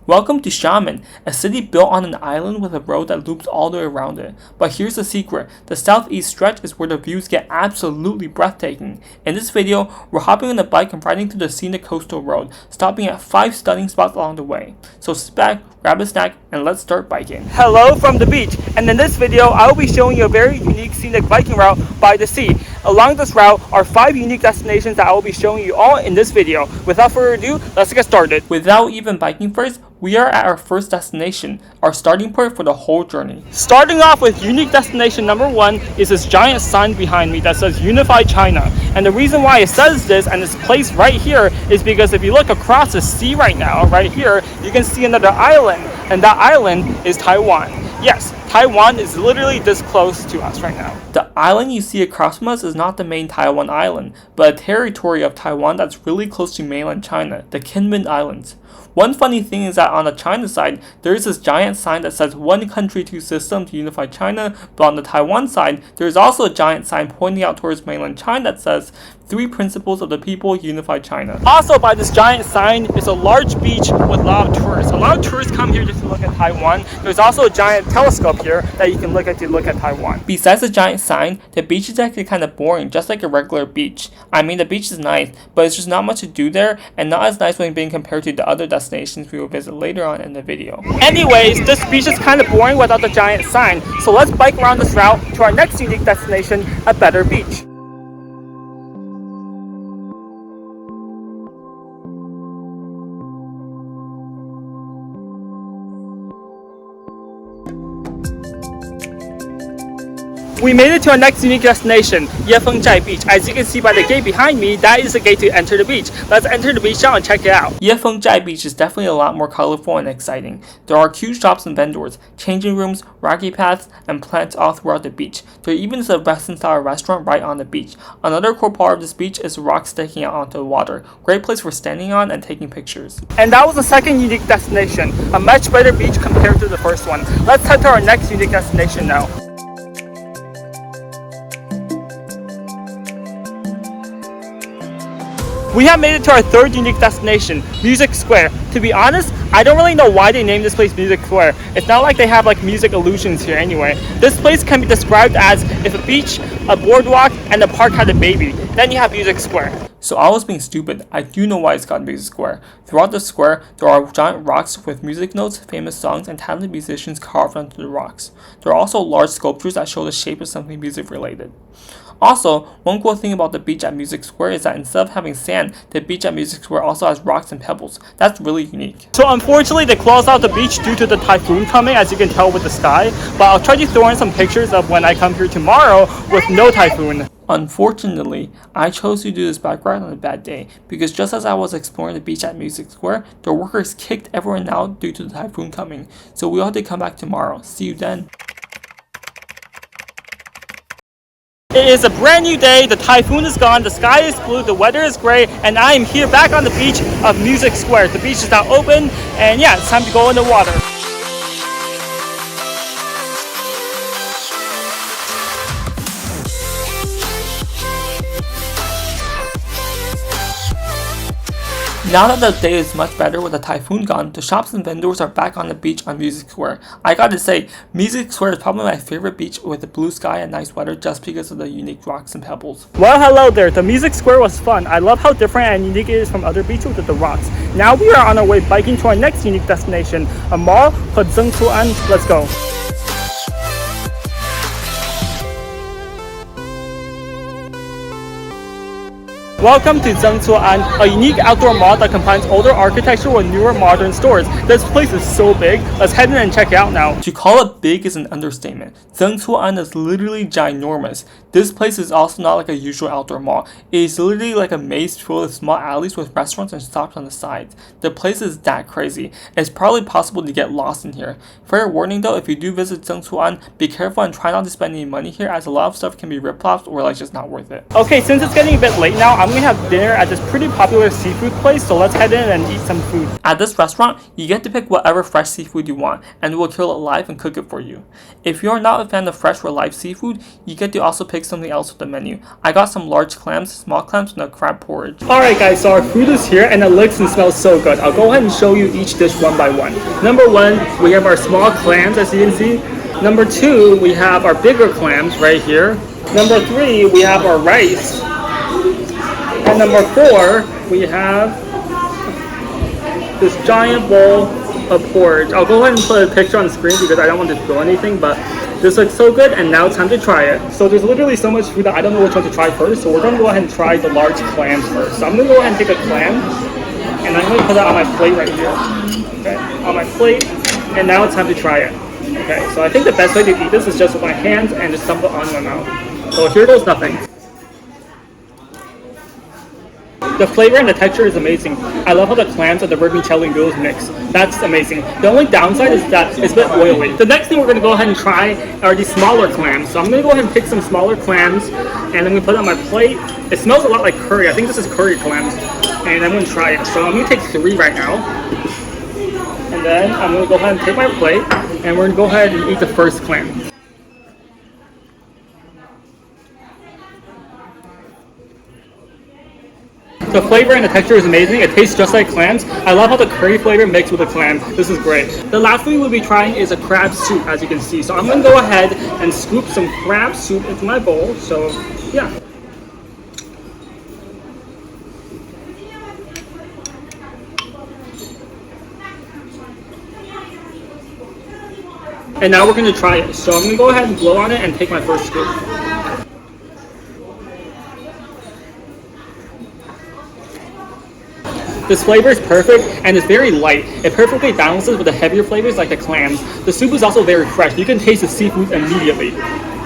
Welcome to Xiamen, a city built on an island with a road that loops all the way around it. But here's the secret, the southeast stretch is where the views get absolutely breathtaking. In this video, we're hopping on a bike and riding through the scenic coastal road, stopping at 5 stunning spots along the way. So sit back, grab a snack, and let's start biking. Hello from the beach, and in this video, I will be showing you a very unique scenic biking route by the sea. Along this route are 5 unique destinations that I will be showing you all in this video. Without further ado, let's get started. Without even biking first, we are at our first destination, our starting point for the whole journey. Starting off with unique destination number 1 is this giant sign behind me that says Unify China. And the reason why it says this and it's placed right here is because if you look across the sea right now, right here, you can see another island, and that island is Taiwan. Yes, Taiwan is literally this close to us right now. The island you see across from us is not the main Taiwan island, but a territory of Taiwan that's really close to mainland China, the Kinmen Islands. One funny thing is that on the China side, there is this giant sign that says one country, two systems, unify China, but on the Taiwan side, there is also a giant sign pointing out towards mainland China that says 3 principles of the people, unify China. Also by this giant sign is a large beach with a lot of tourists. A lot of tourists come here just to look at Taiwan. There's also a giant telescope here that you can look at to look at Taiwan. Besides the giant sign, the beach is actually kind of boring, just like a regular beach. I mean, the beach is nice, but it's just not much to do there, and not as nice when being compared to the other destinations we will visit later on in the video. Anyways, this beach is kind of boring without the giant sign, so let's bike around this route to our next unique destination, a better beach. We made it to our next unique destination, Yefengzhai Beach. As you can see by the gate behind me, that is the gate to enter the beach. Let's enter the beach now and check it out. Yefengzhai Beach is definitely a lot more colorful and exciting. There are cute shops and vendors, changing rooms, rocky paths, and plants all throughout the beach. There even is a Western-style restaurant right on the beach. Another cool part of this beach is the rocks sticking out onto the water. Great place for standing on and taking pictures. And that was the second unique destination, a much better beach compared to the first one. Let's head to our next unique destination now. We have made it to our third unique destination, Music Square. To be honest, I don't really know why they named this place Music Square. It's not like they have like music illusions here anyway. This place can be described as if a beach, a boardwalk, and a park had a baby. Then you have Music Square. So I was being stupid. I do know why it's called Music Square. Throughout the square, there are giant rocks with music notes, famous songs, and talented musicians carved onto the rocks. There are also large sculptures that show the shape of something music related. Also, one cool thing about the beach at Music Square is that instead of having sand, the beach at Music Square also has rocks and pebbles. That's really unique. So unfortunately, they closed out the beach due to the typhoon coming, as you can tell with the sky. But I'll try to throw in some pictures of when I come here tomorrow with no typhoon. Unfortunately, I chose to do this bike ride on a bad day, because just as I was exploring the beach at Music Square, the workers kicked everyone out due to the typhoon coming. So we'll have to come back tomorrow. See you then. It is a brand new day, the typhoon is gone, the sky is blue, the weather is gray, and I am here back on the beach of Music Square. The beach is now open, and yeah, it's time to go in the water. Now that the day is much better with the typhoon gone, the shops and vendors are back on the beach on Music Square. I gotta say, Music Square is probably my favorite beach with the blue sky and nice weather just because of the unique rocks and pebbles. Well, hello there. The Music Square was fun. I love how different and unique it is from other beaches with the rocks. Now we are on our way biking to our next unique destination, a mall called Zeng. Let's go. Welcome to Zeng, a unique outdoor mall that combines older architecture with newer modern stores. This place is so big. Let's head in and check it out now. To call it big is an understatement. Zeng is literally ginormous. This place is also not like a usual outdoor mall. It is literally like a maze full of small alleys with restaurants and shops on the sides. The place is that crazy. It's probably possible to get lost in here. Fair warning though, if you do visit Zeng, be careful and try not to spend any money here, as a lot of stuff can be rip-offs or like just not worth it. Okay, since it's getting a bit late now, I'm going to have dinner at this pretty popular seafood place, so let's head in and eat some food. At this restaurant, you get to pick whatever fresh seafood you want, and we'll kill it live and cook it for you. If you are not a fan of fresh or live seafood, you get to also pick something else with the menu. I got some large clams, small clams, and a crab porridge. Alright guys, so our food is here and it looks and smells so good. I'll go ahead and show you each dish one by one. Number 1, we have our small clams, as you can see. Number 2, we have our bigger clams right here. Number 3, we have our rice. And number 4, we have this giant bowl of porridge. I'll go ahead and put a picture on the screen because I don't want to spill anything, but this looks so good, and now it's time to try it. So there's literally so much food that I don't know which one to try first, so we're going to go ahead and try the large clams first. So I'm going to go ahead and take a clam, and I'm going to put it on my plate right here. Okay, on my plate, and now it's time to try it. Okay, so I think the best way to eat this is just with my hands and just dump it on my mouth. So here goes nothing. The flavor and the texture is amazing. I love how the clams and the vermicelli noodles mix. That's amazing. The only downside is that it's a bit oily. The next thing we're going to go ahead and try are these smaller clams. So I'm going to go ahead and pick some smaller clams, and I'm going to put it on my plate. It smells a lot like curry. I think this is curry clams, and I'm going to try it. So I'm going to take 3 right now. And then I'm going to go ahead and take my plate, and we're going to go ahead and eat the first clam. The flavor and the texture is amazing. It tastes just like clams. I love how the curry flavor mixed with the clam. This is great. The last thing we'll be trying is a crab soup, as you can see. So I'm going to go ahead and scoop some crab soup into my bowl. So, yeah. And now we're going to try it. So I'm going to go ahead and blow on it and take my first scoop. This flavor is perfect and it's very light. It perfectly balances with the heavier flavors like the clams. The soup is also very fresh. You can taste the seafood immediately.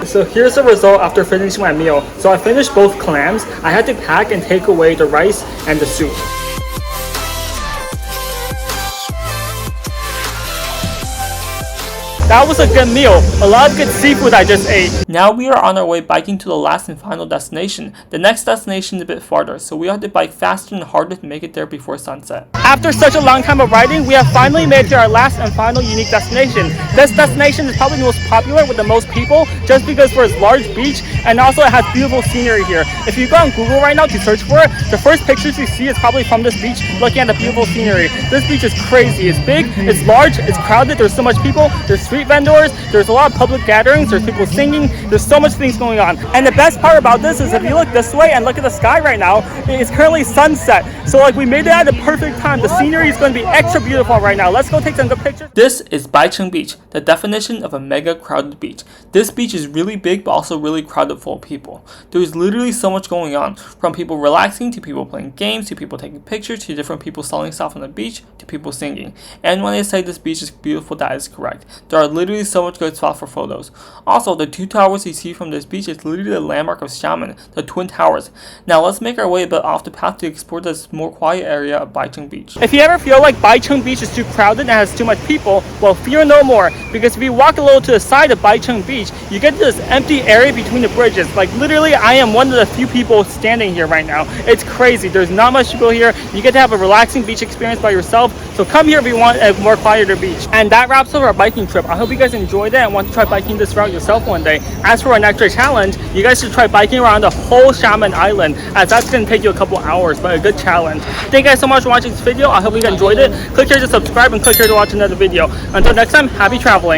So here's the result after finishing my meal. So I finished both clams. I had to pack and take away the rice and the soup. That was a good meal. A lot of good seafood I just ate. Now we are on our way biking to the last and final destination. The next destination is a bit farther, so we have to bike faster and harder to make it there before sunset. After such a long time of riding, we have finally made it to our last and final unique destination. This destination is probably the most popular with the most people just because for its large beach, and also it has beautiful scenery here. If you go on Google right now to search for it, the first pictures you see is probably from this beach looking at the beautiful scenery. This beach is crazy. It's big, it's large, it's crowded, there's so much people, there's street vendors, there's a lot of public gatherings, there's people singing, there's so much things going on. And the best part about this is if you look this way and look at the sky right now, it's currently sunset. So like we made it at the perfect time. The scenery is going to be extra beautiful right now. Let's go take some good pictures. This is Baicheng Beach, the definition of a mega crowded beach. This beach is really big but also really crowded full of people. There's literally so much going on, from people relaxing to people playing games to people taking pictures to different people selling stuff on the beach to people singing. And when I say this beach is beautiful, that is correct. There are literally so much good spots for photos. Also, the 2 towers you see from this beach is literally the landmark of Xiamen, the Twin Towers. Now let's make our way a bit off the path to explore this more quiet area of Baicheng Beach. If you ever feel like Baicheng Beach is too crowded and has too much people, well, fear no more, because if you walk a little to the side of Baicheng Beach, you get to this empty area between the bridges. Like literally, I am one of the few people standing here right now. It's crazy. There's not much people here. You get to have a relaxing beach experience by yourself. So come here if you want a more quieter beach. And that wraps up our biking trip. I hope you guys enjoyed it and want to try biking this route yourself one day. As for our next challenge, you guys should try biking around the whole Xiamen Island, as that's going to take you a couple hours, but a good challenge. Thank you guys so much for watching this video. I hope you guys enjoyed it. Click here to subscribe and click here to watch another video. Until next time, happy traveling.